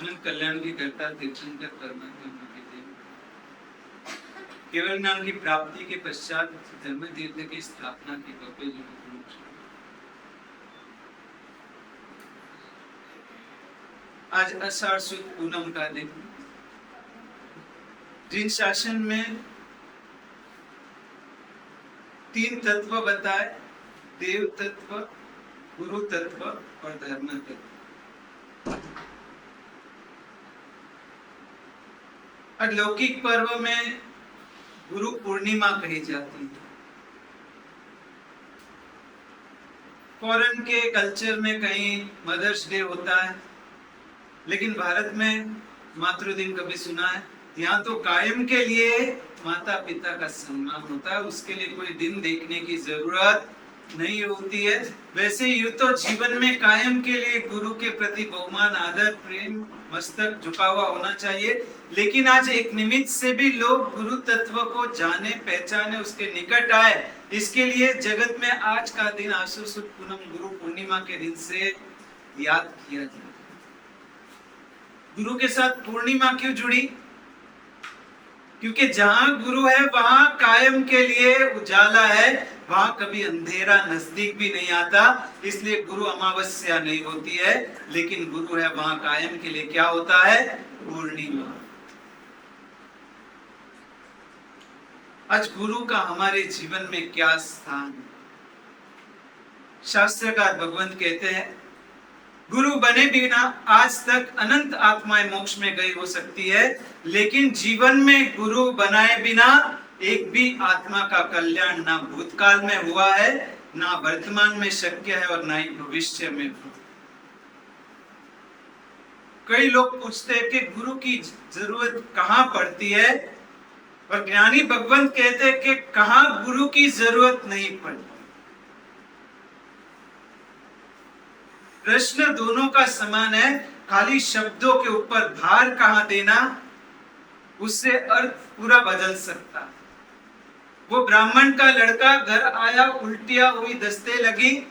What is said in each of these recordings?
अनंत कल्याण की करता तीर्थंकर परमात्मा के देव केवल नाम की प्राप्ति के पश्चात धर्म तीर्थ की स्थापना की भव्य जो आज आषाढ़ सुद पूनम का दिन, जिन शासन में 3 तत्व बताए, देव तत्व, गुरु तत्व और धर्म तत्व। और लौकिक पर्व में गुरु पूर्णिमा कही जाती है। फॉरेन के कल्चर में कहीं मदर्स डे होता है, लेकिन भारत में मातृ दिन कभी सुना है? यहाँ तो कायम के लिए माता पिता का सम्मान होता है, उसके लिए कोई दिन देखने की जरूरत नहीं होती है। वैसे यूं तो जीवन में कायम के लिए गुरु के प्रति बहुमान, आदर, प्रेम, मस्तक झुका हुआ होना चाहिए, लेकिन आज एक निमित्त से भी लोग गुरु तत्व को जाने, पहचाने, उसके निकट आए, इसके लिए जगत में आज का दिन आश्विन शुक्ल पूनम गुरु पूर्णिमा के दिन से याद किया जाए। गुरु के साथ पूर्णिमा क्यों जुड़ी? क्योंकि जहां गुरु है वहां कायम के लिए उजाला है, वहां कभी अंधेरा नजदीक भी नहीं आता। इसलिए गुरु अमावस्या नहीं होती है, लेकिन गुरु है वहां कायम के लिए क्या होता है? पूर्णिमा। आज गुरु का हमारे जीवन में क्या स्थान? शास्त्रकार भगवंत कहते हैं, गुरु बने बिना आज तक अनंत आत्माएं मोक्ष में गई हो सकती है, लेकिन जीवन में गुरु बनाए बिना एक भी आत्मा का कल्याण ना भूतकाल में हुआ है, ना वर्तमान में शक्य है और ना ही भविष्य में। कई लोग पूछते हैं कि गुरु की जरूरत कहाँ पड़ती है, और ज्ञानी भगवंत कहते हैं कि कहाँ गुरु की जरूरत नहीं पड़ती। प्रश्न दोनों का समान है, खाली शब्दों के ऊपर भार कहां देना, उससे अर्थ पूरा बदल सकता। वो ब्राह्मण का लड़का घर आया, उल्टियां हुई, दस्ते लगी,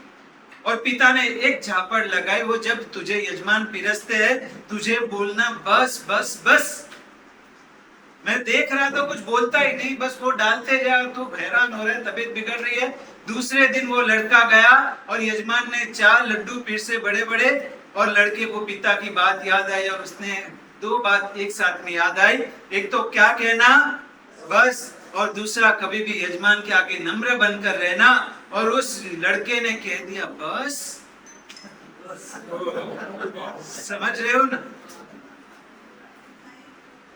और पिता ने एक झापड़ लगाई। वो जब तुझे यजमान पिरसते हैं, तुझे बोलना बस बस बस। मैं देख रहा था कुछ बोलता ही नहीं, बस वो डालते जा, तो हैरान हो रहे, तबीयत बिगड़ रही है। दूसरे दिन वो लड़का गया और यजमान ने 4 लड्डू फिर से बड़े बड़े, और लड़के को पिता की बात याद आई, और उसने 2 बात एक साथ में याद आई। एक तो क्या कहना बस, और दूसरा कभी भी यजमान के आगे नम्र बनकर रहना। और उस लड़के ने कह दिया बस। समझ रहे हो ना?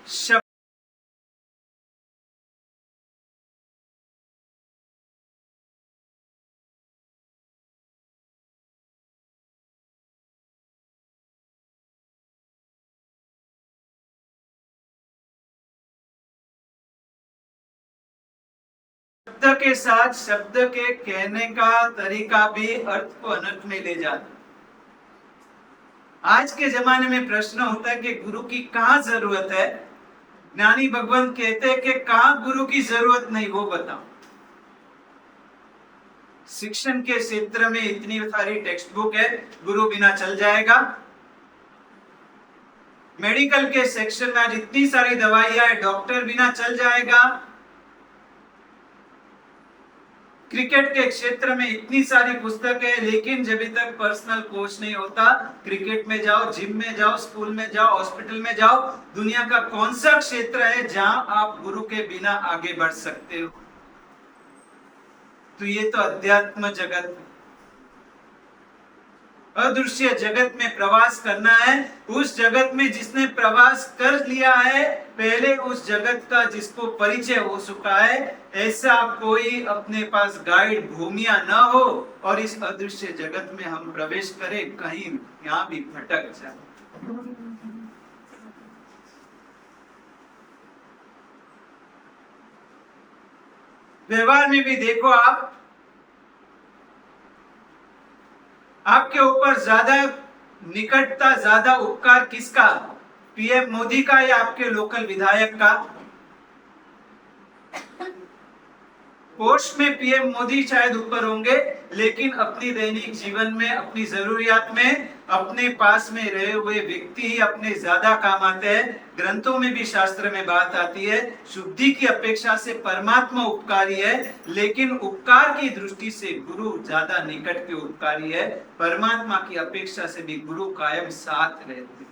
शब्द के साथ शब्द के कहने का तरीका भी अर्थ को अनर्थ में ले जाता। आज के जमाने में प्रश्न होता है कि गुरु की कहाँ जरूरत है। ज्ञानी भगवंत कहते हैं कि कहाँ गुरु की जरूरत नहीं, वो बताओ। शिक्षण के क्षेत्र में इतनी सारी टेक्स्ट बुक है, गुरु बिना चल जाएगा। मेडिकल के सेक्शन में आज इतनी सारी दवाइयां है, डॉक्टर बिना चल जाएगा। क्रिकेट के क्षेत्र में इतनी सारी पुस्तकें है, लेकिन जब तक पर्सनल कोच नहीं होता, क्रिकेट में जाओ, जिम में जाओ, स्कूल में जाओ, हॉस्पिटल में जाओ, दुनिया का कौन सा क्षेत्र है जहां आप गुरु के बिना आगे बढ़ सकते हो? तो ये तो अध्यात्म जगत, अदृश्य जगत में प्रवास करना है। उस जगत में जिसने प्रवास कर लिया है, पहले उस जगत का जिसको परिचय हो चुका है, ऐसा कोई अपने पास गाइड भूमिया न हो, और इस अदृश्य जगत में हम प्रवेश करें, कहीं यहाँ भी भटक जाए। व्यवहार में भी देखो, आपके ऊपर ज्यादा निकटता, ज्यादा उपकार किसका? पीएम मोदी का या आपके लोकल विधायक का? पोस्ट में पीएम मोदी शायद ऊपर होंगे, लेकिन अपनी दैनिक जीवन में, अपनी जरूरियात में, अपने पास में रहे हुए व्यक्ति ही अपने ज्यादा काम आते हैं। ग्रंथों में भी, शास्त्र में बात आती है, शुद्धि की अपेक्षा से परमात्मा उपकारी है, लेकिन उपकार की दृष्टि से गुरु ज्यादा निकट के उपकारी है। परमात्मा की अपेक्षा से भी गुरु कायम साथ रहते हैं।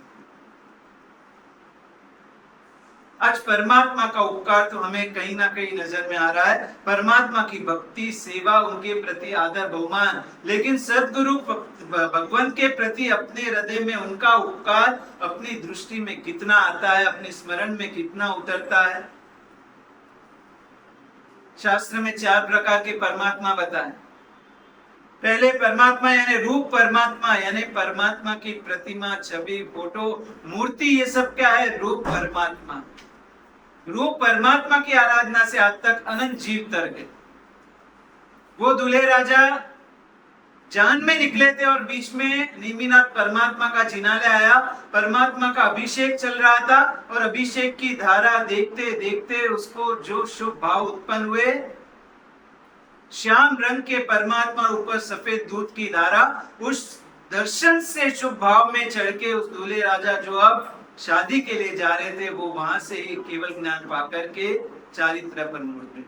आज परमात्मा का उपकार तो हमें कहीं ना कहीं नजर में आ रहा है, परमात्मा की भक्ति, सेवा, उनके प्रति आदर बहुमान, लेकिन सदगुरु भगवान के प्रति अपने हृदय में उनका उपकार अपनी दृष्टि में कितना आता है, अपने स्मरण में कितना उतरता है। शास्त्र में 4 प्रकार के परमात्मा बताए। पहले परमात्मा यानी रूप परमात्मा, यानी परमात्मा की प्रतिमा, छवि, फोटो, मूर्ति, ये सब क्या है? रूप परमात्मा। रूप परमात्मा की आराधना से आज तक अनंत जीव तर गए। वो दूल्हे राजा जान में निकले थे और बीच में निमिनाथ परमात्मा का जिनालय आया, परमात्मा का अभिषेक चल रहा था और अभिषेक की धारा देखते देखते उसको जो शुभ भाव उत्पन्न हुए, श्याम रंग के परमात्मा ऊपर सफेद दूध की धारा, उस दर्शन से शुभ भाव में चढ़ के उस दूल्हे राजा जो अब शादी के लिए जा रहे थे, वो वहां से ही केवल ज्ञान पाकर के चारित्र पर मुड़ गए।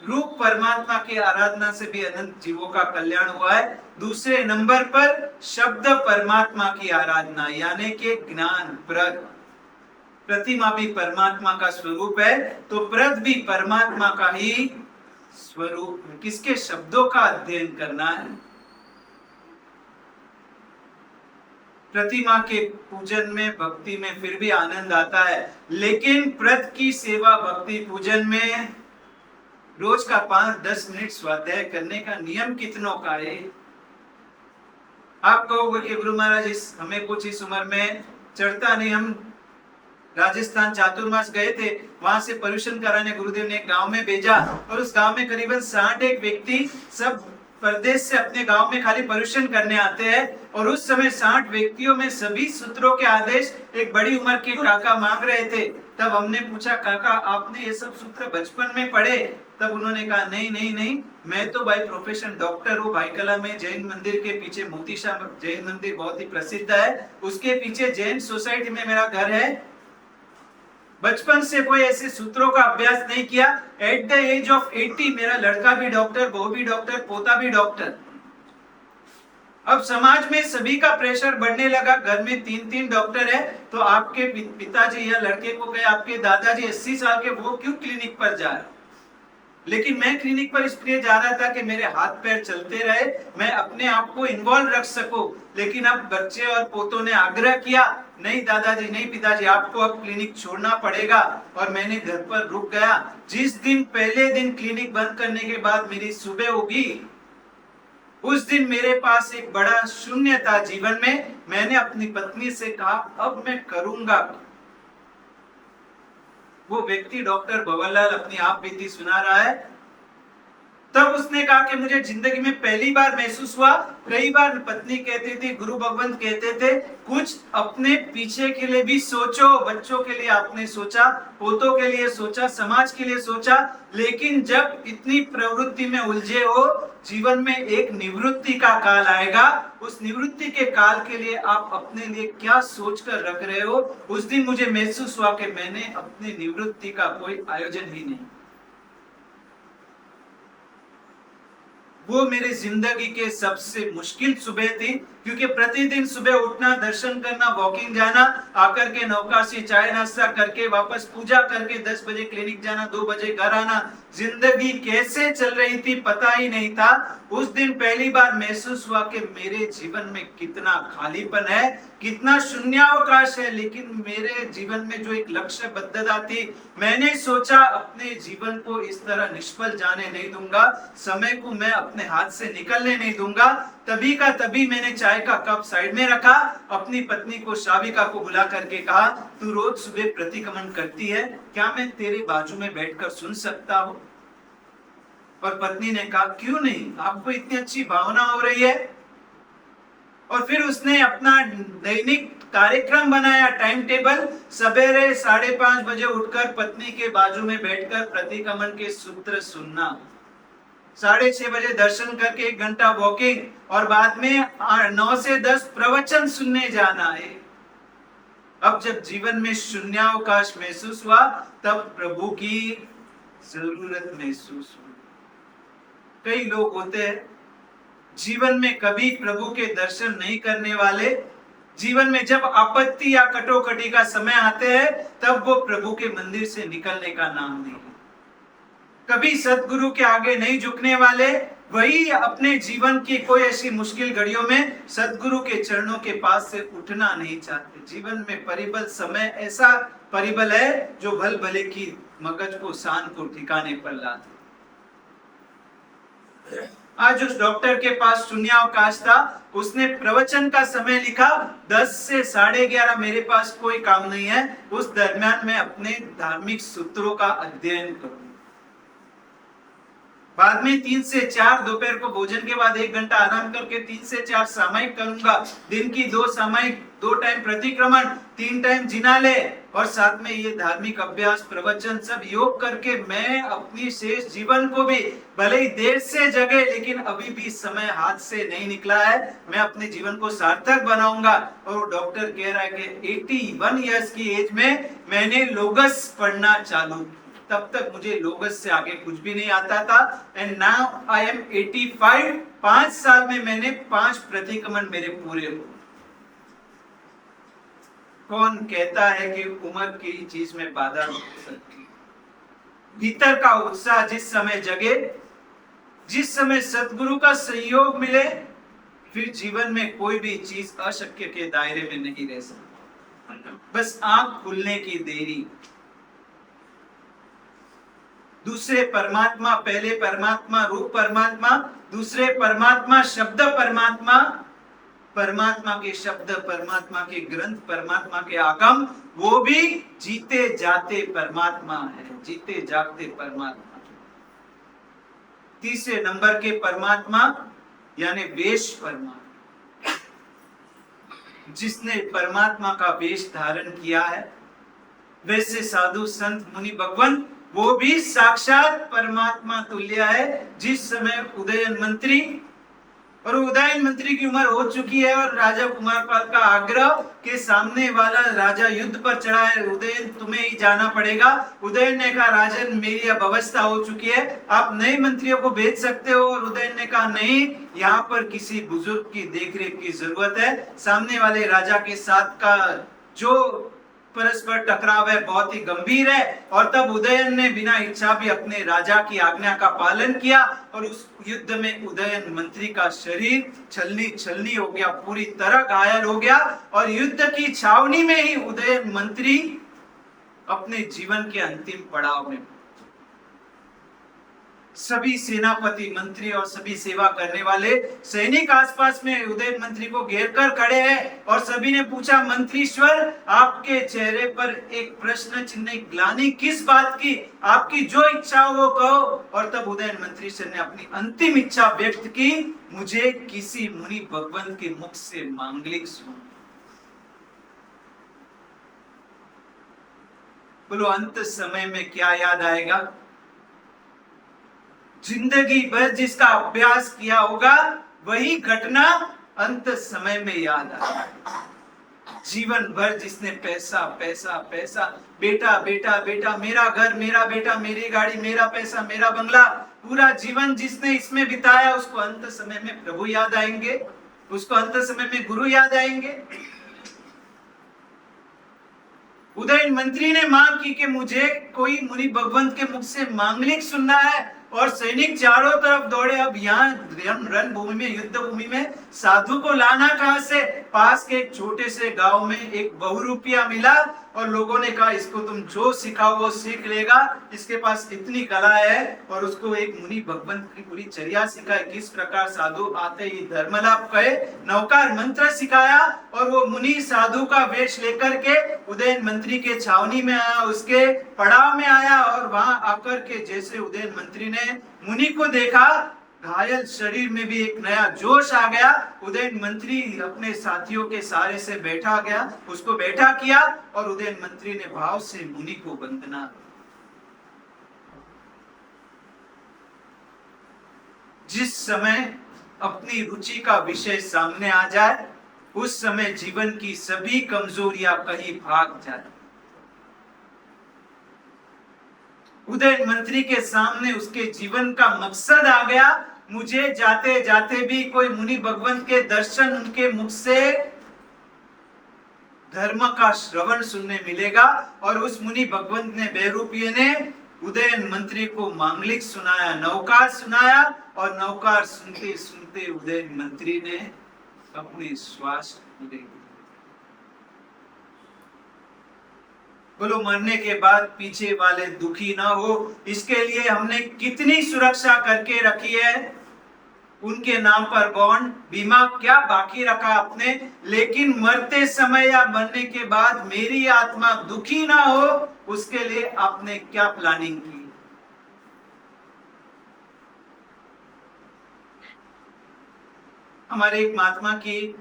रूप परमात्मा की आराधना से भी अनंत जीवों का कल्याण हुआ है। दूसरे नंबर पर शब्द परमात्मा की आराधना, यानी कि ज्ञान, प्रद। प्रतिमा भी परमात्मा का स्वरूप है, तो प्रद भी परमात्मा का ही स्वरूप है। किसके? शब्दों का अध्ययन करना है। प्रतिमा के पूजन में, भक्ति में फिर भी आनंद आता है, लेकिन प्रद की सेवा, भक्ति, पूजन में रोज का 5-10 मिनट स्वाध्याय करने का नियम कितनों का है? आप कहोगे कि गुरु महाराज हमें कुछ इस उम्र में चढ़ता नहीं। हम राजस्थान चातुर्मास गए थे, वहां से पर्यूषण कराने गुरुदेव ने एक गांव में भेजा और उस गांव में करीबन 61 व्यक्ति सब प्रदेश से अपने गांव में खाली पर्यूषण करने आते हैं। और उस समय 60 व्यक्तियों में सभी सूत्रों के आदेश एक बड़ी उम्र के काका मांग रहे थे। तब हमने पूछा, काका आपने ये सब सूत्र बचपन में पढ़े? तब उन्होंने कहा, नहीं नहीं नहीं, मैं तो बाय प्रोफेशन डॉक्टर हूँ। भाईकला में जैन मंदिर के पीछे मोतीशा जैन मंदिर बहुत ही प्रसिद्ध है, उसके पीछे जैन सोसाइटी में मेरा घर है। बचपन से कोई ऐसे सूत्रों का अभ्यास नहीं किया। एट द एज ऑफ 80 मेरा लड़का भी डॉक्टर, बहू भी डॉक्टर, पोता भी डॉक्टर। अब समाज में सभी का प्रेशर बढ़ने लगा, घर में 3-3 डॉक्टर है, तो आपके पिताजी या लड़के को कहे आपके दादाजी 80 साल के, वो क्यों क्लिनिक पर जा रहे? लेकिन मैं क्लिनिक पर इसलिए जा रहा था कि मेरे हाथ पैर चलते रहे, मैं अपने आप को इन्वॉल्व रख सकूं। लेकिन अब बच्चे और पोतों ने आग्रह किया, नहीं दादाजी, नहीं पिताजी, आपको अब क्लिनिक छोड़ना पड़ेगा। और मैंने घर पर रुक गया। जिस दिन पहले दिन क्लिनिक बंद करने के बाद मेरी सुबह होगी, उस दिन मेरे पास एक बड़ा शून्य था जीवन में। मैंने अपनी पत्नी से कहा, अब मैं करूंगा। वो व्यक्ति डॉक्टर भवनलाल अपनी आप बीती सुना रहा है। तब उसने कहा कि मुझे जिंदगी में पहली बार महसूस हुआ, कई बार पत्नी कहती थी, गुरु भगवंत कहते थे, कुछ अपने पीछे के लिए भी सोचो। बच्चों के लिए आपने सोचा, पोतों के लिए सोचा, समाज के लिए सोचा, लेकिन जब इतनी प्रवृत्ति में उलझे हो, जीवन में एक निवृत्ति का काल आएगा। उस निवृत्ति के काल के लिए आप अपने लिए क्या सोच कर रख रहे हो? उस दिन मुझे महसूस हुआ कि मैंने अपनी निवृत्ति का कोई आयोजन ही नहीं। वो मेरी जिंदगी के सबसे मुश्किल सुबह थी, क्योंकि प्रतिदिन सुबह उठना, दर्शन करना, वॉकिंग जाना, आकर के नौकाशी चाय नाश्ता करके वापस पूजा करके 10 बजे क्लिनिक जाना, 2 बजे घर आना, जिंदगी कैसे चल रही थी पता ही नहीं था। उस दिन पहली बार महसूस हुआ कि मेरे जीवन में कितना खालीपन है, कितना शून्यावकाश है। लेकिन मेरे जीवन में जो एक लक्ष्यबद्धता थी, मैंने सोचा अपने जीवन को इस तरह निष्फल जाने नहीं दूंगा, समय को मैं अपने हाथ से निकलने नहीं दूंगा। तभी का तभी मैंने चाय का कप साइड में रखा, अपनी पत्नी को, शाविका को बुला करके कहा, तू रोज सुबह प्रतिक्रमण करती है, क्या मैं तेरे बाजू में बैठकर सुन सकता हूँ? और पत्नी ने कहा, क्यों नहीं, आपको इतनी अच्छी भावना हो रही है। और फिर उसने अपना दैनिक कार्यक्रम बनाया, टाइम टेबल। सवेरे 5:30 बजे उठकर पत्नी के बाजू में बैठकर प्रतिक्रमण के सूत्र सुनना, 6:30 बजे दर्शन करके 1 घंटा वॉकिंग, और बाद में 9 से 10 प्रवचन सुनने जाना है। अब जब जीवन में शून्यावकाश महसूस हुआ, तब प्रभु की जरूरत महसूस हुई। कई लोग होते हैं जीवन में कभी प्रभु के दर्शन नहीं करने वाले, जीवन में जब आपत्ति या कटोकटी का समय आते हैं तब वो प्रभु के मंदिर से निकलने का नाम नहीं। कभी सतगुरु के आगे नहीं झुकने वाले, वही अपने जीवन की कोई ऐसी मुश्किल घड़ियों में सतगुरु के चरणों के पास से उठना नहीं चाहते। जीवन में परिबल समय ऐसा परिबल है जो भल भले की मगज को शान को ठिकाने पर लाते। आज उस डॉक्टर के पास शून्यावकाश था, उसने प्रवचन का समय लिखा, 10 से 11:30 मेरे पास कोई काम नहीं है, उस दरमियान मैं अपने धार्मिक सूत्रों का अध्ययन करूं। बाद में 3 से 4 दोपहर को भोजन के बाद 1 घंटा आराम करके 3 से 4 सामायिक करूंगा। दिन की 2 सामायिक, 2 टाइम प्रतिक्रमण, 3 टाइम जिनाले, और साथ में ये धार्मिक अभ्यास प्रवचन सब योग करके मैं अपनी शेष जीवन को भी, भले ही देर से जगे लेकिन अभी भी समय हाथ से नहीं निकला है, मैं अपने जीवन को सार्थक बनाऊंगा। और डॉक्टर कह रहा है कि 81 इयर्स की एज में मैंने लोगस पढ़ना चालू, तब तक मुझे लोगस से आगे कुछ भी नहीं आता था। एंड नाउ आई एम 85, 5 साल में मैंने 5 प्रतिक्रमण मेरे पूरे हो। कौन कहता है कि उम्र की चीज में बाधा हो सकती? भीतर का उत्साह जिस समय जगे, जिस समय सतगुरु का सहयोग मिले, फिर जीवन में कोई भी चीज अशक्य के दायरे में नहीं रह सकती। बस आंख खुलने की देरी। दूसरे परमात्मा, पहले परमात्मा रूप परमात्मा, दूसरे परमात्मा शब्द परमात्मा, परमात्मा के शब्द, परमात्मा के ग्रंथ, परमात्मा के आगम, वो भी जीते जाते परमात्मा है, जीते जागते परमात्मा। तीसरे नंबर के परमात्मा यानी वेश परमात्मा, जिसने परमात्मा का वेश धारण किया है, वैसे साधु संत मुनि भगवान वो भी साक्षात परमात्मा तुल्य है। जिस समय उदयन मंत्री, और उदयन मंत्री की उम्र हो चुकी है और राजा कुमारपाल का आग्रह के सामने वाला राजा युद्ध पर चढ़ा है, उदयन तुम्हें ही जाना पड़ेगा। उदयन ने कहा राजन मेरी अब अवस्था हो चुकी है, आप नए मंत्रियों को भेज सकते हो। और उदयन ने कहा नहीं, यहाँ पर किसी बुजुर्ग की देखरेख की जरूरत है। सामने वाले राजा के साथ का जो परस्पर टकराव है बहुत ही गंभीर है, और तब उदयन ने बिना इच्छा भी अपने राजा की आज्ञा का पालन किया, और उस युद्ध में उदयन मंत्री का शरीर छलनी छलनी हो गया, पूरी तरह घायल हो गया, और युद्ध की छावनी में ही उदयन मंत्री अपने जीवन के अंतिम पड़ाव में। सभी सेनापति, मंत्री और सभी सेवा करने वाले सैनिक आसपास में उदयन मंत्री को घेर कर खड़े हैं, और सभी ने पूछा मंत्रीश्वर आपके चेहरे पर एक प्रश्न चिन्ह, ग्लानि किस बात की? आपकी जो इच्छा हो वो कहो। और तब उदयन मंत्री ने अपनी अंतिम इच्छा व्यक्त की, मुझे किसी मुनि भगवान के मुख से मांगलिक सुन। बोलो अंत समय में क्या याद आएगा? जिंदगी भर जिसका अभ्यास किया होगा वही घटना अंत समय में याद आएगा। जीवन भर जिसने पैसा पैसा पैसा, बेटा बेटा बेटा, मेरा घर मेरा बेटा, मेरी गाड़ी, मेरा पैसा मेरा बंगला, पूरा जीवन जिसने इसमें बिताया, उसको अंत समय में प्रभु याद आएंगे, उसको अंत समय में गुरु याद आएंगे। उदयन मंत्री ने मांग की कि मुझे कोई मुनि भगवंत के मुख से मांगलिक सुनना है, और सैनिक चारों तरफ दौड़े। अब यहाँ रणभूमि में, युद्ध भूमि में साधु को लाना कहां से? पास के एक छोटे से गांव में एक बहुरूपिया मिला, और लोगों ने कहा इसको तुम जो सिखाओ वो सीख लेगा, इसके पास इतनी कला है। और उसको एक मुनि भगवंत की पूरी चर्या सिखाई, किस प्रकार साधु आते ही धर्मलाभ कहे, नौकार मंत्र सिखाया, और वो मुनि साधु का वेश लेकर के उदयन मंत्री के छावनी में आया, उसके पड़ाव में आया, और वहां आकर के जैसे उदयन मंत्री ने मुनि को देखा, घायल शरीर में भी एक नया जोश आ गया। उदयन मंत्री अपने साथियों के सहारे से बैठा गया, उसको बैठा किया और उदयन मंत्री ने भाव से मुनि को वंदना। जिस समय अपनी रुचि का विषय सामने आ जाए उस समय जीवन की सभी कमजोरियां कहीं भाग जाए। उदयन मंत्री के सामने उसके जीवन का मकसद आ गया। मुझे जाते जाते भी कोई मुनि भगवंत के दर्शन उनके मुख से धर्म का श्रवण सुनने मिलेगा। और उस मुनि भगवंत ने बहरूपीय ने उदयन मंत्री को मांगलिक सुनाया, नौकार सुनाया और नौकार सुनते सुनते उदयन मंत्री ने अपनी श्वास ली। बोलो मरने के बाद पीछे वाले दुखी ना हो, इसके लिए हमने कितनी सुरक्षा करके रखी है। उनके नाम पर बॉन्ड बीमा क्या बाकी रखा आपने, लेकिन मरते समय या मरने के बाद मेरी आत्मा दुखी ना हो उसके लिए आपने क्या प्लानिंग की। हमारे एक महात्मा की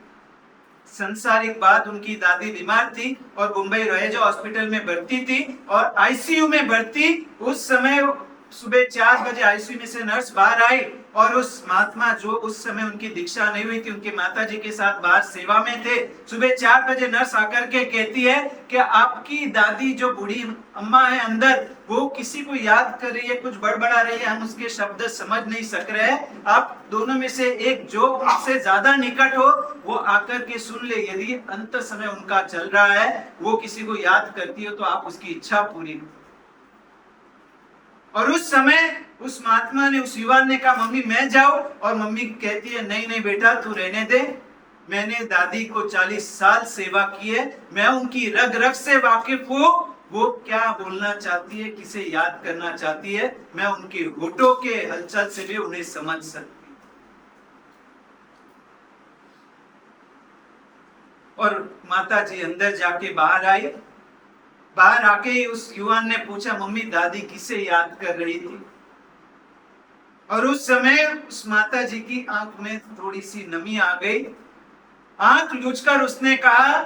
संसारिक बात, उनकी दादी बीमार थी और मुंबई रॉयज हॉस्पिटल में भर्ती थी और आईसीयू में भर्ती। उस समय सुबह 4 बजे आईसीयू में से नर्स बाहर आई और उस महात्मा जो उस समय उनकी दीक्षा नहीं हुई थी, उनके माताजी के साथ बाहर सेवा में थे। सुबह 4 बजे नर्स आकर के कहती है कि आपकी दादी जो बूढ़ी अम्मा है अंदर, वो किसी को याद कर रही है, कुछ बड़बड़ा रही है, हम उसके शब्द समझ नहीं सक रहे हैं। आप दोनों में से एक जो उनसे ज्यादा निकट हो वो आकर के सुन ले। यदि अंत समय उनका चल रहा है, वो किसी को याद करती हो तो आप उसकी इच्छा पूरी करो। और उस समय उस महात्मा ने, उस युवा ने कहा मम्मी मैं जाऊं, और मम्मी कहती है नहीं नहीं बेटा तू रहने दे, मैंने दादी को 40 साल सेवा की है, मैं उनकी रग रग से वाकिफ हूं, वो क्या बोलना चाहती है, किसे याद करना चाहती है, मैं उनके होठों के हलचल से भी उन्हें समझ सकती। और माता जी अंदर जाके बाहर आई। बाहर आके ही उस युवान ने पूछा मम्मी दादी किसे याद कर रही थी। और उस समय उस माता जी की आंख में थोड़ी सी नमी आ गई। आंख लूचकर उसने कहा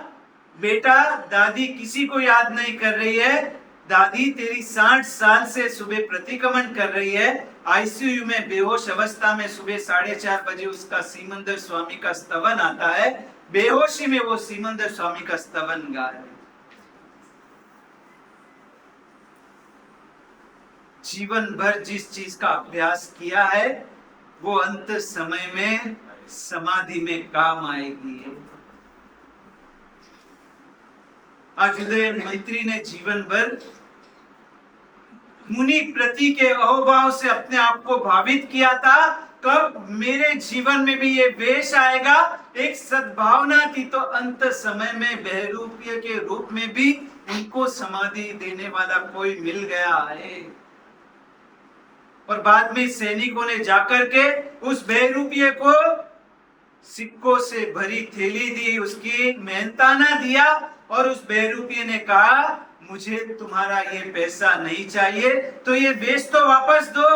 बेटा दादी किसी को याद नहीं कर रही है, दादी तेरी 60 साल से सुबह प्रतिक्रमण कर रही है। आईसीयू में बेहोश अवस्था में सुबह 4:30 बजे उसका सीमंदर स्वामी का स्तवन आता है, बेहोशी में वो सीमंदर स्वामी का स्तवन गा रहे। जीवन भर जिस चीज का अभ्यास किया है वो अंत समय में समाधि में काम आएगी। आज उदयन मंत्री ने जीवन भर मुनि प्रति के अहोभाव से अपने आप को भावित किया था, कब मेरे जीवन में भी ये वेश आएगा। एक सद्भावना थी तो अंत समय में बहरूपीय के रूप में भी उनको समाधि देने वाला कोई मिल गया है। और बाद में सैनिकों ने जाकर के उस बहरूपीय को सिक्कों से भरी थैली दी, उसकी मेहनताना दिया और उस बहरूपीय ने कहा मुझे तुम्हारा ये पैसा नहीं चाहिए, तो ये वेश तो वापस दो।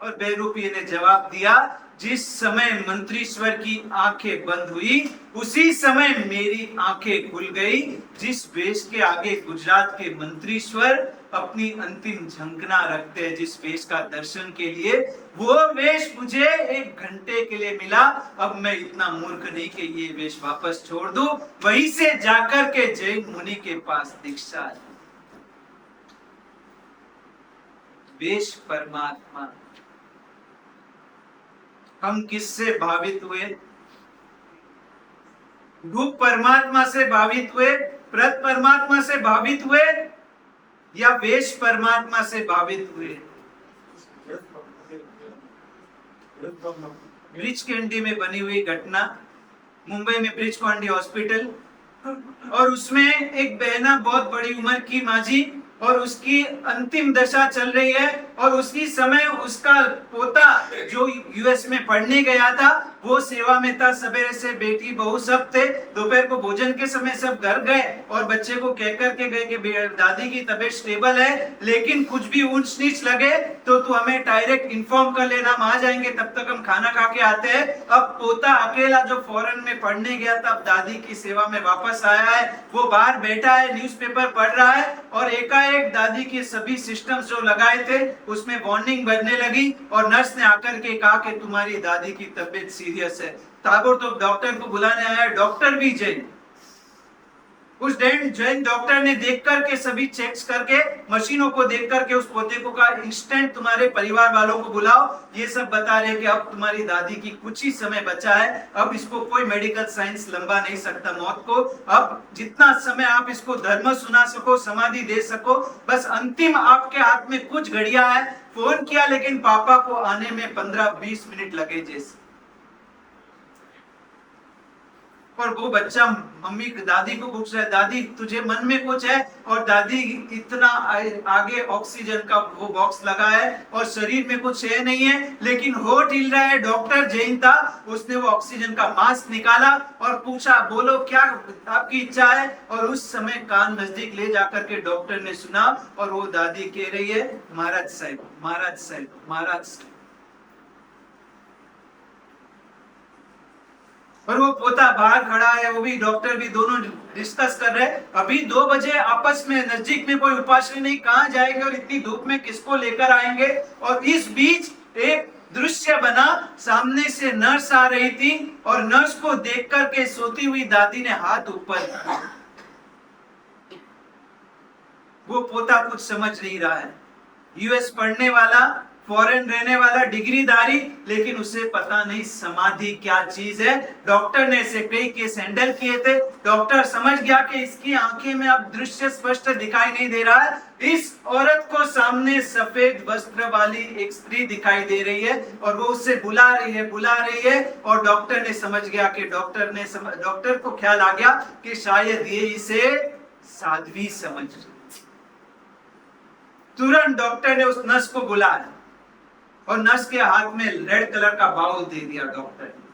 और बहरूपीय ने जवाब दिया जिस समय मंत्रीश्वर की आंखें बंद हुई उसी समय मेरी आंखें खुल गई। जिस वेश के आगे गुजरात के मंत्रीश्वर अपनी अंतिम झंकना रखते हैं, जिस वेश का दर्शन के लिए, वो वेश मुझे 1 घंटे के लिए मिला। अब मैं इतना मूर्ख नहीं कि ये वेश वापस छोड़ दूं। वहीं से जाकर के जैन मुनि के पास दीक्षा। वेश परमात्मा। हम किससे भावित हुए? रूप परमात्मा से भावित हुए, प्रत परमात्मा से भावित हुए या वेश परमात्मा से भावित हुए? ब्रिज कैंडी में बनी हुई घटना, मुंबई में ब्रिज कैंडी हॉस्पिटल, और उसमें एक बहना बहुत बड़ी उम्र की माँ जी, और उसकी अंतिम दशा चल रही है। और उसी समय उसका पोता जो यूएस में पढ़ने गया था वो सेवा में था। सवेरे से बेटी बहू सब थे, दोपहर को भोजन के समय सब घर गए और बच्चे को कह करके गए कि दादी की तबीयत स्टेबल है, लेकिन कुछ भी ऊंच नीच लगे तो तू हमें डायरेक्ट इन्फॉर्म कर लेना, हम आ जाएंगे, तब तक हम खाना खा के आते हैं। अब पोता अकेला जो फॉरेन में पढ़ने गया था अब दादी की सेवा में वापस आया है, वो बाहर बैठा है, न्यूज़पेपर पढ़ रहा है और एकाएक दादी के सभी सिस्टम्स जो लगाए थे उसमें वार्निंग बजने लगी और नर्स ने आकर के कहा कि तुम्हारी दादी की तबीयत सीरियस है। ताबड़तोड़ डॉक्टर को बुलाने आया, डॉक्टर भी जैन। उस जैन डॉक्टर ने देख करके सभी चेक्स करके मशीनों को देख करके उस पोते को कहा इंस्टेंट तुम्हारे परिवार वालों को बुलाओ, ये सब बता रहे कि अब तुम्हारी दादी की कुछ ही समय बचा है, अब इसको कोई मेडिकल साइंस लंबा नहीं सकता मौत को, अब जितना समय आप इसको धर्म सुना सको, समाधि दे सको, बस अंतिम आपके हाथ में कुछ घड़ियां है। फोन किया लेकिन पापा को आने में 15-20 मिनट लगे जैसे। और वो बच्चा मम्मी दादी को पूछ रहा है दादी तुझे मन में कुछ है, और दादी इतना आगे ऑक्सीजन का वो बॉक्स लगा है और शरीर में कुछ है नहीं है लेकिन होठ हिल रहा है। डॉक्टर जैन था, उसने वो ऑक्सीजन का मास्क निकाला और पूछा बोलो क्या आपकी इच्छा है, और उस समय कान नजदीक ले जाकर के डॉक्टर ने सुना और वो दादी कह रही है महाराज साहब महाराज साहब महाराज साहब। और वो पोता बाहर खड़ा है, वो भी डॉक्टर भी, दोनों डिस्कस कर रहे हैं। अभी 2 बजे आपस में नजदीक में कोई उपाश्रय नहीं, कहां जाएंगे और इतनी धूप में किसको लेकर आएंगे। और इस बीच एक दृश्य बना, सामने से नर्स आ रही थी और नर्स को देख करके सोती हुई दादी ने हाथ ऊपर किया। वो पोता कुछ समझ नहीं रहा है, यूएस पढ़ने वाला, फॉरेन रहने वाला, डिग्रीधारी, लेकिन उसे पता नहीं समाधि क्या चीज है। डॉक्टर ने इसे कई केस हैंडल किए थे, डॉक्टर समझ गया कि इसकी आंखें में अब दृश्य स्पष्ट दिखाई नहीं दे रहा है। इस औरत को सामने सफेद वस्त्र वाली एक स्त्री दिखाई दे रही है और वो उससे बुला रही है और डॉक्टर ने समझ गया कि डॉक्टर को ख्याल आ गया कि शायद ये इसे साध्वी समझ रही। तुरंत डॉक्टर ने उस नर्स को बुलाया और नर्स के हाथ में रेड कलर का बाउल दे दिया। डॉक्टर ने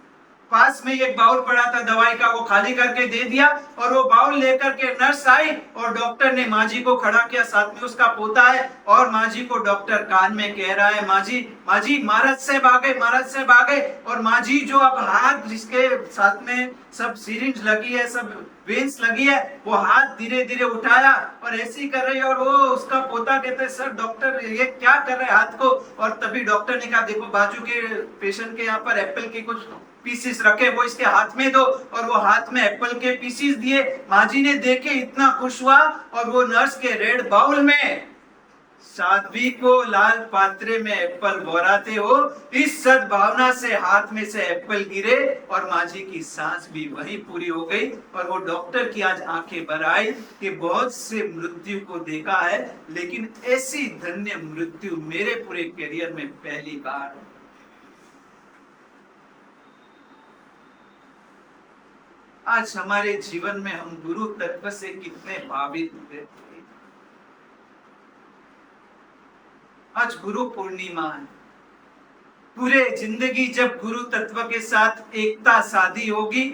पास में एक बाउल पड़ा था दवाई का, वो खाली करके दे दिया और वो बाउल लेकर के नर्स आई और डॉक्टर ने माँ जी को खड़ा किया, साथ में उसका पोता है और माँ जी को डॉक्टर कान में कह रहा है माँ जी महाराज साहब आ गए, महाराज साहब आ गए। और माँ जी जो अब हाथ जिसके साथ में सब सिरिंज लगी है, सब वेंस लगी है, वो हाथ धीरे धीरे उठाया और ऐसी कर रही है और वो उसका पोता कहते सर डॉक्टर ये क्या कर रहे हैं हाथ को। और तभी डॉक्टर ने कहा देखो बाजू के पेशेंट के यहाँ पर एप्पल के कुछ पीसीस रखे, वो इसके हाथ में दो, और वो हाथ में एप्पल के पीसीस दिए। माँ जी ने देखे इतना खुश हुआ और वो नर्स के रेड बाउल में साध्वी को लाल पात्रे में एप्पल बोराते हो, इस सद्भावना से हाथ में से एप्पल गिरे और माँ जी की सांस भी वही पूरी हो गई। और वो डॉक्टर की आज आंखें भर आई कि बहुत से मृत्यु को देखा है लेकिन ऐसी धन्य मृत्यु मेरे पूरे करियर में पहली बार। आज हमारे जीवन में हम गुरु तत्व से कितने भावित हुए। आज गुरु पूर्णिमा है, पूरे जिंदगी जब गुरु तत्व के साथ एकता साधी होगी,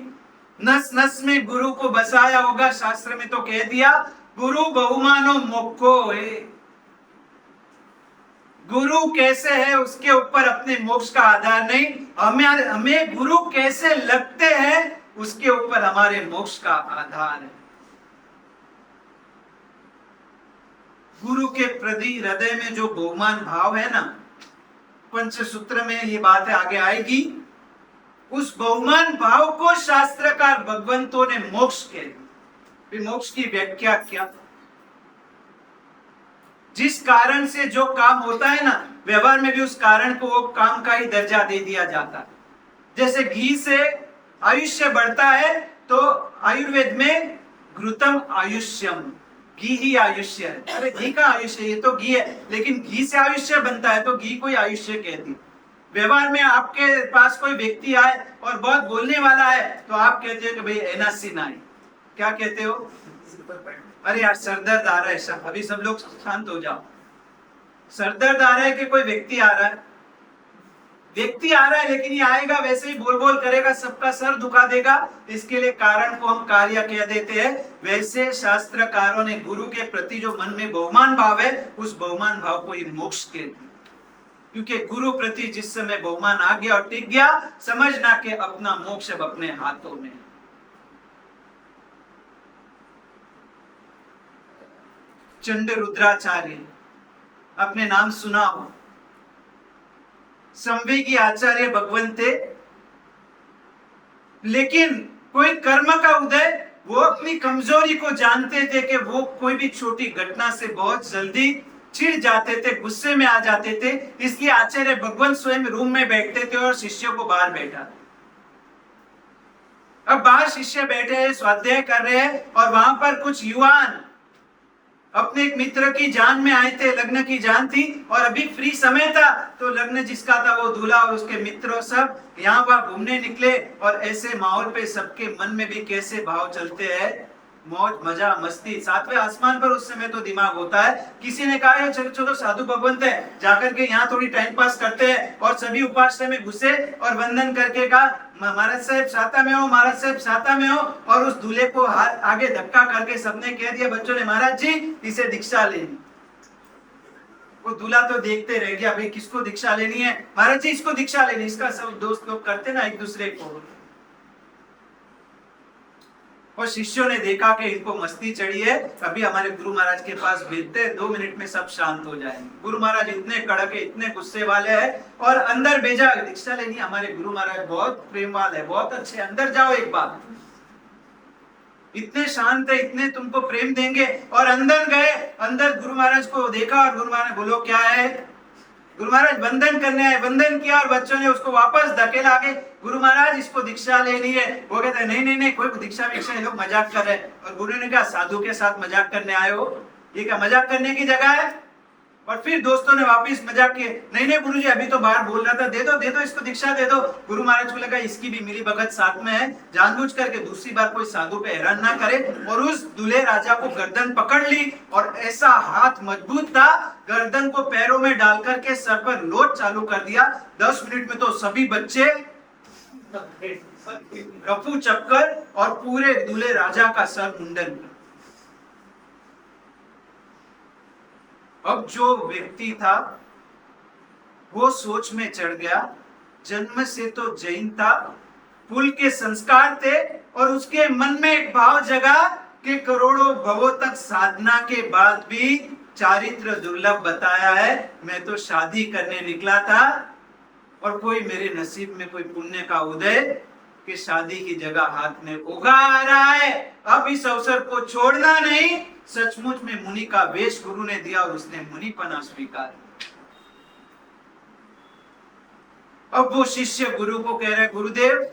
नस नस में गुरु को बसाया होगा। शास्त्र में तो कह दिया गुरु बहुमानो मोक्षो है, गुरु कैसे है उसके ऊपर अपने मोक्ष का आधार नहीं, हमें गुरु कैसे लगते हैं उसके ऊपर हमारे मोक्ष का आधार है। गुरु के प्रति हृदय में जो बहुमान भाव है ना, पंचसूत्र में ये बात आगे आएगी, उस बहुमान भाव को शास्त्रकार भगवंतों ने मोक्ष कह दिया। मोक्ष की व्याख्या क्या? जिस कारण से जो काम होता है ना, व्यवहार में भी उस कारण को वो काम का ही दर्जा दे दिया जाता है। जैसे घी से आयुष्य बढ़ता है तो आयुर्वेद में घृतम आयुष्यम, घी ही आयुष्य है। अरे घी का आयुष्य, ये तो घी है, लेकिन घी से आयुष्य बनता है तो घी को ही आयुष्य कहती। व्यवहार में आपके पास कोई व्यक्ति आए और बहुत बोलने वाला है तो आप कहते हो कि भाई एनासिन आए, क्या कहते हो? अरे यार सर दर्द आ रहा है, अभी सब लोग शांत हो जाओ। सरदर्द आ रहा है कि कोई व्यक्ति आ रहा है? व्यक्ति आ रहा है, लेकिन ये आएगा वैसे ही बोल बोल करेगा, सबका सर दुखा देगा। इसके लिए कारण को हम कार्य कह देते हैं। वैसे शास्त्रकारों ने गुरु के प्रति जो मन में बहुमान भाव है, उस बहुमान भाव को ही मोक्ष कहते हैं। क्योंकि गुरु प्रति जिस समय बहुमान आ गया और टिक गया, समझना कि अपना मोक्ष अब अपने हाथों में। चंड रुद्राचार्य, आपने नाम सुना हो, संवेगी आचार्य भगवान थे। लेकिन कोई कर्म का उदय, वो अपनी कमजोरी को जानते थे कि वो कोई भी छोटी घटना से बहुत जल्दी चिढ़ जाते थे, गुस्से में आ जाते थे। इसलिए आचार्य भगवान स्वयं रूम में बैठते थे और शिष्यों को बाहर बैठा। अब बाहर शिष्य बैठे हैं, स्वाध्याय कर रहे हैं, और वहां पर कुछ युवान अपने एक मित्र की जान में आए थे। लग्न की जान थी और अभी फ्री समय था, तो लग्न जिसका था वो दूल्हा और उसके मित्र सब यहाँ वहां घूमने निकले। और ऐसे माहौल पे सबके मन में भी कैसे भाव चलते हैं, मौज मजा मस्ती, सातवें आसमान पर उस समय तो दिमाग होता है। किसी ने कहा चलो चलो साधु भगवंत है, जाकर के यहाँ थोड़ी टाइम पास करते हैं। और सभी उपाश्रय में घुसे और वंदन करके कहा महाराज साहब साता में हो, महाराज साहब साता में हो। और उस दूल्हे को हाथ आगे धक्का करके सबने कह दिया, बच्चों ने, महाराज जी इसे दीक्षा लेनी। वो दूल्हा तो देखते रह गया, भाई किसको दीक्षा लेनी है? महाराज जी इसको दीक्षा लेनी। इसका सब दोस्त लोग करते ना एक दूसरे को। और शिष्यों ने देखा कि इनको मस्ती चढ़ी है, अभी हमारे गुरु महाराज के पास भेजते, 2 मिनट में सब शांत हो जाएंगे। गुरु महाराज इतने कड़क है, इतने गुस्से वाले हैं, और अंदर भेजा दीक्षा लेनी। हमारे गुरु महाराज बहुत प्रेमवाल है, बहुत अच्छे, अंदर जाओ एक बार। इतने शांत है, इतने तुमको प्रेम देंगे। और अंदर गए, अंदर गुरु महाराज को देखा और गुरु महाराज बोलो क्या है? गुरु महाराज वंदन करने आए। वंदन किया और बच्चों ने उसको वापस धकेला के, गुरु महाराज इसको दीक्षा लेनी है। वो कहते हैं नहीं नहीं नहीं, कोई दीक्षा विक्षा, ये लोग मजाक कर रहे हैं। और गुरु ने कहा साधु के साथ मजाक करने आए हो? ये क्या मजाक करने की जगह है? और फिर दोस्तों ने वापस मजाक किए, नहीं नहीं गुरुजी अभी तो बाहर बोल रहा था, दे दो इसको दीक्षा दे दो। गुरु महाराज को लगा इसकी भी मिली भगत साथ में है, जानबूझ करके दूसरी बार कोई साधु पे हैरान ना करे। और उस दूल्हे राजा को गर्दन पकड़ ली, और ऐसा हाथ मजबूत था, गर्दन को पैरों में डाल करके सर पर लोट चालू कर दिया। 10 मिनट में तो सभी बच्चे रफू चक्कर, और पूरे दूल्हे राजा का सर मुंडन। अब जो व्यक्ति था वो सोच में चढ़ गया, जन्म से तो जैन था, कुल के संस्कार थे, और उसके मन में एक भाव जगा कि करोड़ों भवों तक साधना के बाद भी चारित्र दुर्लभ बताया है। मैं तो शादी करने निकला था, और कोई मेरे नसीब में कोई पुण्य का उदय कि शादी की जगह हाथ में उगा आ रहा है। अब इस अवसर को छोड़ना नहीं। सचमुच में मुनि का वेश गुरु ने दिया और उसने मुनिपना स्वीकार। अब वो शिष्य गुरु को कह रहे, गुरुदेव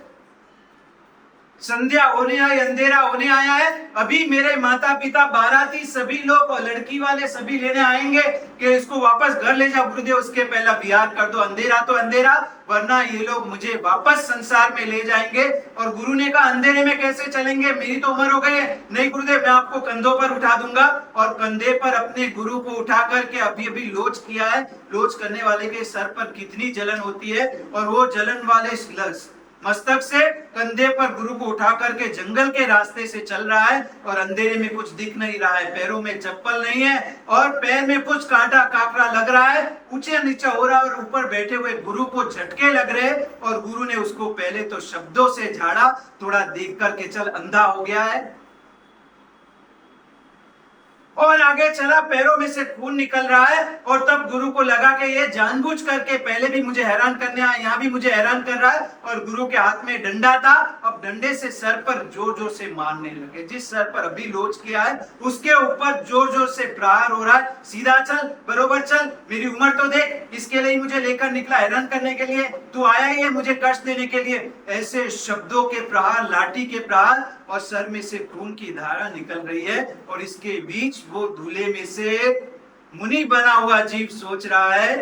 संध्या होने आई, अंधेरा होने आया है, अभी मेरे माता पिता बाराती सभी लोग और लड़की वाले सभी लेने आएंगे कि इसको वापस घर ले जाओ। गुरुदेव उसके पहला बिहार कर दो, अंधेरा तो अंधेरा, वरना ये लोग मुझे वापस संसार में ले जाएंगे। और गुरु ने कहा अंधेरे में कैसे चलेंगे, मेरी तो उम्र हो गई है। नहीं गुरुदेव मैं आपको कंधों पर उठा दूंगा। और कंधे पर अपने गुरु को उठा करके अभी अभी लोच किया है। लोच करने वाले के सर पर कितनी जलन होती है, और वो जलन वाले मस्तक से कंधे पर गुरु को उठा करके जंगल के रास्ते से चल रहा है। और अंधेरे में कुछ दिख नहीं रहा है, पैरों में चप्पल नहीं है, और पैर में कुछ कांटा काकरा लग रहा है, ऊंचे नीचे हो रहा है, और ऊपर बैठे हुए गुरु को झटके लग रहे। और गुरु ने उसको पहले तो शब्दों से झाड़ा, थोड़ा देख करके चल, अंधा हो गया है। और आगे चला, पैरों में से खून निकल रहा है। और तब गुरु को लगा कि ये जानबूझ करके पहले भी मुझे हैरान करने आया, यहाँ भी मुझे हैरान कर रहा है। और गुरु के हाथ में डंडा था, अब डंडे से सर पर जोर जोर से मारने लगे। जिस सर पर अभी लोच किया है उसके ऊपर जोर जोर से प्रहार हो रहा है। सीधा चल, बरोबर चल, मेरी उम्र तो देख, इसके लिए मुझे लेकर निकला हैरान करने के लिए, तू आया ही है मुझे कष्ट देने के लिए। ऐसे शब्दों के प्रहार, लाठी के प्रहार, और सर में से खून की धारा निकल रही है। और इसके बीच वो दूल्हे में से मुनि बना हुआ जीव सोच रहा है,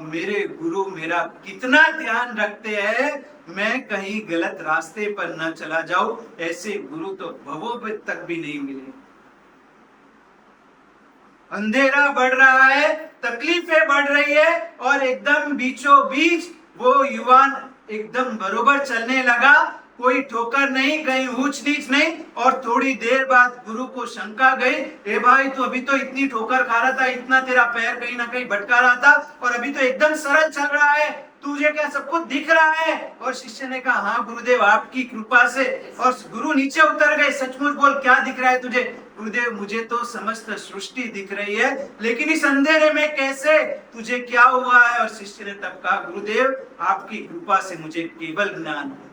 मेरे गुरु मेरा कितना ध्यान रखते हैं, मैं कहीं गलत रास्ते पर न चला जाऊं। ऐसे गुरु तो भवों तक भी नहीं मिले। अंधेरा बढ़ रहा है, तकलीफें बढ़ रही है, और एकदम बीचों बीच वो युवान एकदम बरोबर चलने लगा। कोई ठोकर नहीं, कहीं ऊंच नीच नहीं। और थोड़ी देर बाद गुरु को शंका गई, ए भाई तू अभी तो इतनी ठोकर खा रहा था, इतना तेरा पैर कहीं ना कहीं भटका रहा था, और अभी तो एकदम सरल चल रहा है, तुझे क्या सब कुछ दिख रहा है? और शिष्य ने कहा, हाँ गुरुदेव आपकी कृपा से। और गुरु नीचे उतर गए, सचमुच बोल क्या दिख रहा है तुझे? गुरुदेव मुझे तो समस्त सृष्टि दिख रही है, लेकिन इस अंधेरे में कैसे? तुझे क्या हुआ है? और शिष्य ने तब कहा, गुरुदेव आपकी कृपा से मुझे केवल ज्ञान है।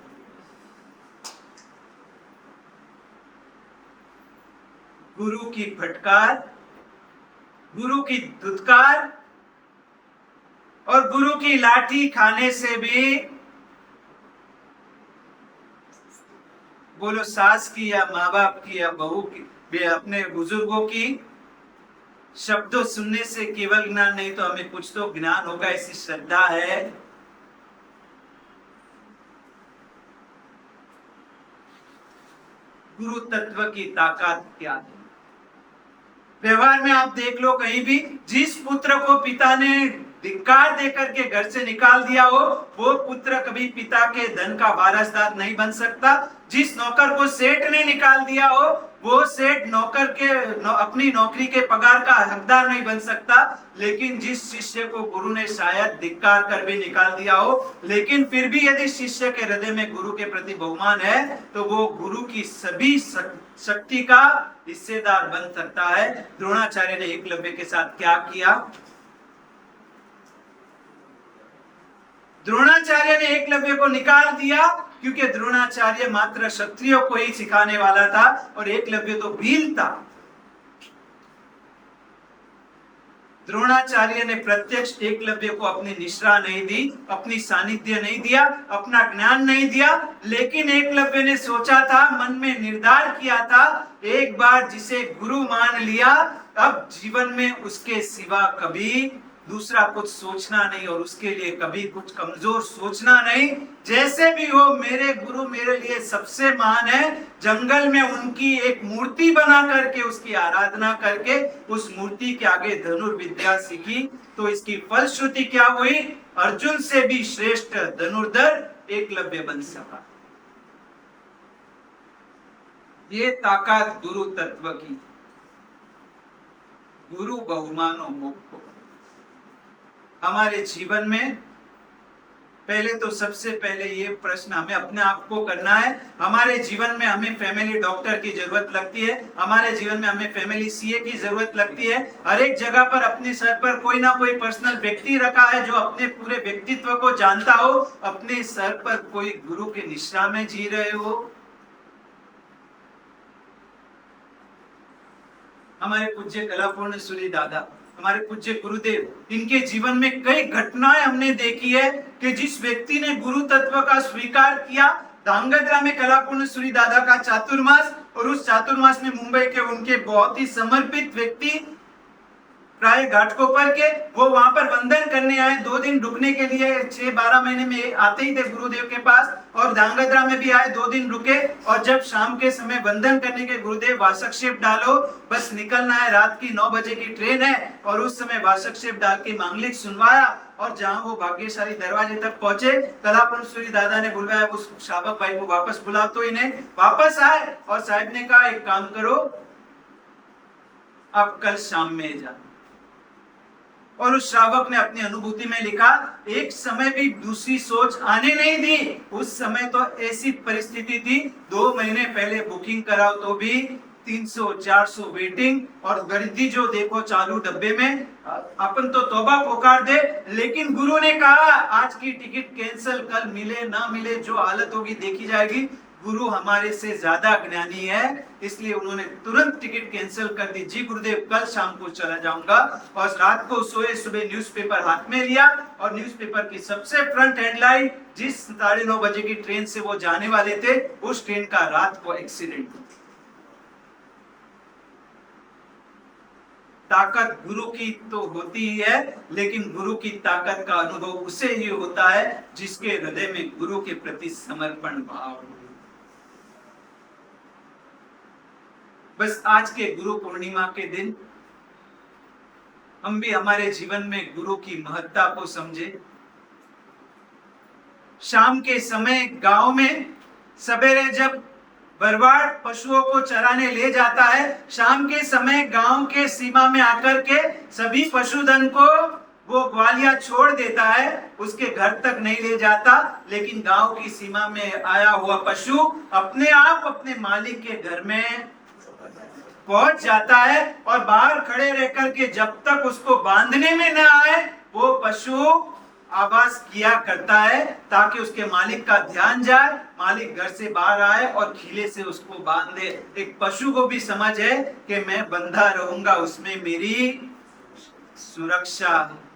गुरु की फटकार, गुरु की धुतकार और गुरु की लाठी खाने से भी, बोलो सास की या माँ बाप की या बहू की, अपने बुजुर्गों की शब्दों सुनने से केवल ज्ञान नहीं, तो हमें कुछ तो ज्ञान होगा, ऐसी श्रद्धा है। गुरु तत्व की ताकत क्या है? व्यवहार में आप देख लो, कहीं भी जिस पुत्र को पिता ने धिक्कार देकर के घर से निकाल दिया हो, वो पुत्र कभी पिता के धन का वारसदार नहीं बन सकता। जिस नौकर को सेठ ने निकाल दिया हो, वो सेठ नौकर के अपनी नौकरी के पगार का हकदार नहीं बन सकता। लेकिन जिस शिष्य को गुरु ने शायद धिक्कार कर भी निकाल दिया हो, लेकिन फिर भी यदि शिष्य के हृदय में गुरु के प्रति बहुमान है, तो वो गुरु की सभी शक्ति का हिस्सेदार बन सकता है। द्रोणाचार्य ने एकलव्य के साथ क्या किया? द्रोणाचार्य ने एकलव्य को निकाल दिया, क्योंकि द्रोणाचार्य मात्र क्षत्रियों को ही सिखाने वाला था और एकलव्य तो भील था। द्रोणाचार्य ने प्रत्यक्ष एकलव्य को अपनी निश्रा नहीं दी, अपनी सानिध्य नहीं दिया, अपना ज्ञान नहीं दिया, लेकिन एकलव्य ने सोचा था, मन में निर्धार किया था, एक बार जिसे गुरु मान लिया, अब जीवन में उसके सिवा कभी दूसरा कुछ सोचना नहीं, और उसके लिए कभी कुछ कमजोर सोचना नहीं। जैसे भी हो, मेरे गुरु मेरे लिए सबसे महान है। जंगल में उनकी एक मूर्ति बना करके, उसकी आराधना करके, उस मूर्ति के आगे धनुर्विद्या सीखी। तो इसकी फलश्रुति क्या हुई? अर्जुन से भी श्रेष्ठ धनुर्धर एकलव्य बन सका। ये ताकत गुरु तत्व की। गुरु बहुमानो मोक्ष। हमारे जीवन में पहले तो सबसे पहले ये प्रश्न हमें अपने आप को करना है, हमारे जीवन में हमें फैमिली डॉक्टर की जरूरत लगती है, हमारे जीवन में हमें फैमिली सीए की जरूरत लगती है। हर एक जगह पर अपने सर पर कोई ना कोई पर्सनल व्यक्ति रखा है जो अपने पूरे व्यक्तित्व को जानता हो। अपने सर पर कोई गुरु के निश्रा में जी रहे हो। हमारे पूज्य कलापूर्ण सूरी दादा, हमारे पूज्य गुरुदेव, इनके जीवन में कई घटनाएं हमने देखी है कि जिस व्यक्ति ने गुरु तत्व का स्वीकार किया, धांगध्रा में कलापूर्ण सूरी दादा का चातुर्मास, और उस चातुर्मास में मुंबई के उनके बहुत ही समर्पित व्यक्ति प्राय घाटकोपर के, वो वहां पर वंदन करने आए, 2 दिन रुकने के लिए, 6-12 महीने में आते ही थे गुरुदेव के पास, और धांगध्रा में भी आए, 2 दिन रुके। और जब शाम के समय वंदन करने के, गुरुदेव वासक्षेप डालो, बस निकलना है, रात की 9 बजे की ट्रेन है। और उस समय वासक्षेप डाल के मांगलिक सुनवाया, और जहां वो भाग्यशाली दरवाजे तक पहुंचे, कलापूर्ण सूरी दादा ने बुलवाया, उस शावक भाई को वापस बुला, तो इन्हें वापस आए, और साहब ने कहा, एक काम करो, आप कल शाम में जा। और उस श्रावक ने अपनी अनुभूति में लिखा, एक समय भी दूसरी सोच आने नहीं दी। उस समय तो ऐसी परिस्थिति थी, 2 महीने पहले बुकिंग कराओ तो भी 300-400 वेटिंग, और गर्दी जो देखो चालू डब्बे में। अपन तो तौबा पुकार दे, लेकिन गुरु ने कहा, आज की टिकट कैंसिल, कल मिले ना मिले, जो हालत होगी देखी जाएगी। गुरु हमारे से ज्यादा ज्ञानी है, इसलिए उन्होंने तुरंत टिकट कैंसिल कर दी। जी गुरुदेव, कल शाम को चला जाऊंगा। और रात को सोए, सुबह न्यूज़पेपर हाथ में लिया, और न्यूज़पेपर की सबसे फ्रंट हेडलाइन, जिस 9:30 बजे की ट्रेन से वो जाने वाले थे, उस ट्रेन का रात को एक्सीडेंट। ताकत गुरु की तो होती ही है, लेकिन गुरु की ताकत का अनुभव उसे ही होता है जिसके हृदय में गुरु के प्रति समर्पण भाव हो। बस आज के गुरु पूर्णिमा के दिन हम भी हमारे जीवन में गुरु की महत्ता को समझे। शाम के समय गांव में सवेरे जब बरवाड़ पशुओं को चराने ले जाता है, शाम के समय गांव के सीमा में आकर के सभी पशुधन को वो ग्वालिया छोड़ देता है, उसके घर तक नहीं ले जाता, लेकिन गांव की सीमा में आया हुआ पशु अपने आप अपने मालिक के घर में पहुंच जाता है और बाहर खड़े रह करके जब तक उसको बांधने में न आए वो पशु आवाज किया करता है, ताकि उसके मालिक का ध्यान जाए, मालिक घर से बाहर आए और खीले से उसको बांध दे। एक पशु को भी समझ है कि मैं बंधा रहूंगा, उसमें मेरी सुरक्षा है।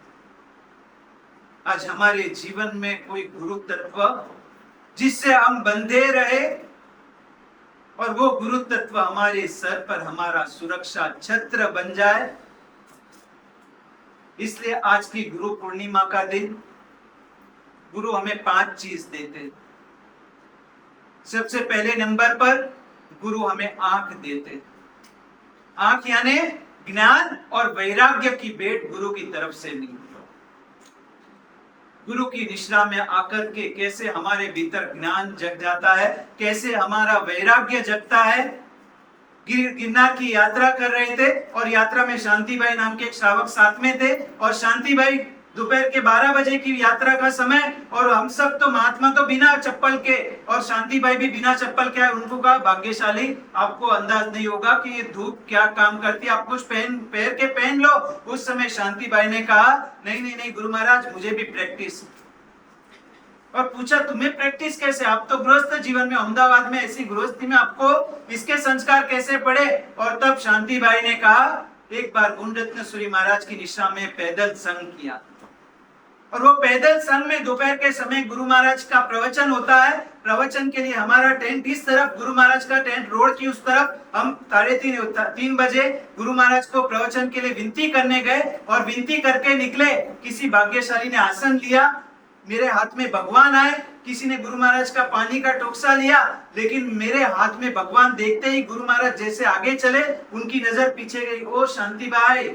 आज हमारे जीवन में कोई गुरु तत्व जिससे हम बंधे रहे और वो गुरु तत्व हमारे सर पर हमारा सुरक्षा छत्र बन जाए। इसलिए आज की गुरु पूर्णिमा का दिन गुरु हमें 5 चीज देते। सबसे पहले नंबर पर गुरु हमें आंख देते। आंख यानी ज्ञान और वैराग्य की भेंट गुरु की तरफ से मिली। गुरु की निश्रा में आकर के कैसे हमारे भीतर ज्ञान जग जाता है, कैसे हमारा वैराग्य जगता है। गिरनार की यात्रा कर रहे थे और यात्रा में शांति भाई नाम के एक श्रावक साथ में थे और शांति भाई दोपहर के 12 बजे की यात्रा का समय, और हम सब तो महात्मा तो बिना चप्पल के और शांति भाई भी बिना चप्पल के। उनको कहा भाग्यशाली, आपको अंदाज नहीं होगा कि ये धूप क्या काम करती है, आप कुछ पैर के पहन लो। उस समय शांति भाई ने कहा नहीं नहीं नहीं गुरु महाराज, मुझे भी प्रैक्टिस। और पूछा तुम्हें प्रैक्टिस कैसे, आप तो गृहस्थ जीवन में अहमदाबाद में ऐसी गृहस्थी में आपको इसके संस्कार कैसे पड़े। और तब शांति भाई ने कहा एक बार गुणरत्न सूरी महाराज की निशा में पैदल संग किया, और वो पैदल संग में दोपहर के समय गुरु महाराज का प्रवचन होता है। प्रवचन के लिए हमारा टेंट इस तरफ, गुरु महाराज का टेंट रोड की उस तरफ। हम 3:30 बजे गुरु महाराज को प्रवचन के लिए विनती करने गए और विनती करके निकले। किसी भाग्यशाली ने आसन लिया, मेरे हाथ में भगवान आए, किसी ने गुरु महाराज का पानी का टोकसा लिया, लेकिन मेरे हाथ में भगवान देखते ही गुरु महाराज जैसे आगे चले, उनकी नजर पीछे गई। ओ शांति भाई,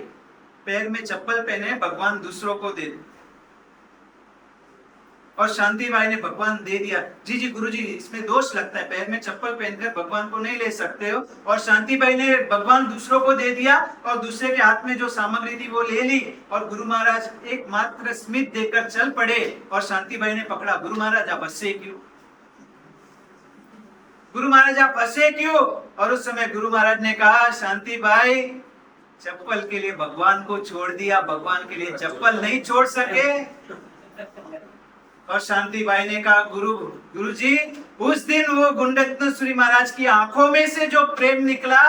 पैर में चप्पल पहने भगवान दूसरों को दे। और शांति भाई ने भगवान दे दिया। जी जी गुरुजी, इसमें दोष लगता है, पैर में चप्पल पहनकर भगवान को नहीं ले सकते हो। और शांति भाई ने भगवान दूसरों को दे दिया और दूसरे के हाथ में जो सामग्री थी वो ले ली, और गुरु महाराज एक मात्र स्मित देकर चल पड़े। और शांति भाई ने पकड़ा, गुरु महाराज आप हंसे क्यों, गुरु महाराज आप हंसे क्यों। और उस समय गुरु महाराज ने कहा शांति भाई, चप्पल के लिए भगवान को छोड़ दिया, भगवान के लिए चप्पल नहीं छोड़ सके। और शांति भाई ने कहा गुरुजी, उस दिन वो गुणरत्न सूरी महाराज की आंखों में से जो प्रेम निकला,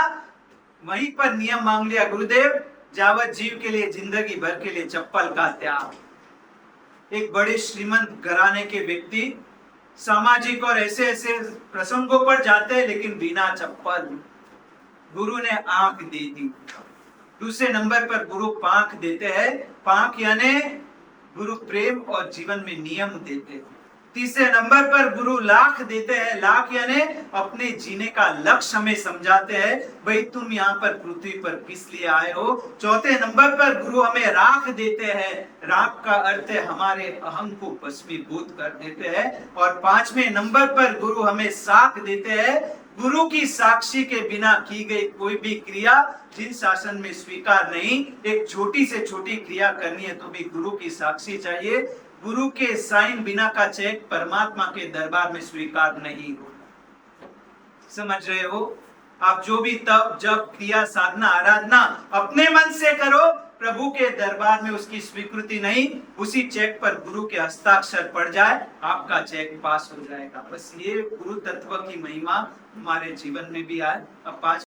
वहीं पर नियम मांग लिया, गुरुदेव जावत जीव के लिए जिंदगी भर के लिए चप्पल का त्याग। एक बड़े श्रीमंत घराने के व्यक्ति सामाजिक और ऐसे ऐसे प्रसंगों पर जाते हैं लेकिन बिना चप्पल। गुरु ने आंख दे दी। दूसरे नंबर पर गुरु पांख देते हैं। पांख यानी गुरु प्रेम और जीवन में नियम देते हैं। तीसरे नंबर पर गुरु लाख देते हैं। लाख यानी अपने जीने का लक्ष्य हमें समझाते हैं, भाई तुम यहाँ पर पृथ्वी पर किस लिए आए हो। चौथे नंबर पर गुरु हमें राख देते हैं। राख का अर्थ है हमारे अहम को भस्मीभूत कर देते हैं। और 5वें नंबर पर गुरु हमें साख देते हैं। गुरु की साक्षी के बिना की गई कोई भी क्रिया जिन शासन में स्वीकार नहीं। एक छोटी से छोटी क्रिया करनी है तो भी गुरु की साक्षी चाहिए। गुरु के साइन बिना का चेक परमात्मा के दरबार में स्वीकार नहीं होगा। समझ रहे हो? आप जो भी तप जप क्रिया साधना आराधना अपने मन से करो, प्रभु के दरबार में उसकी स्वीकृति नहीं। उसी चेक पर गुरु के हस्ताक्षर पड़ जाए, आपका चेक पास हो जाएगा। बस ये गुरु तत्व की महिमा हमारे जीवन में भी आए। अब 5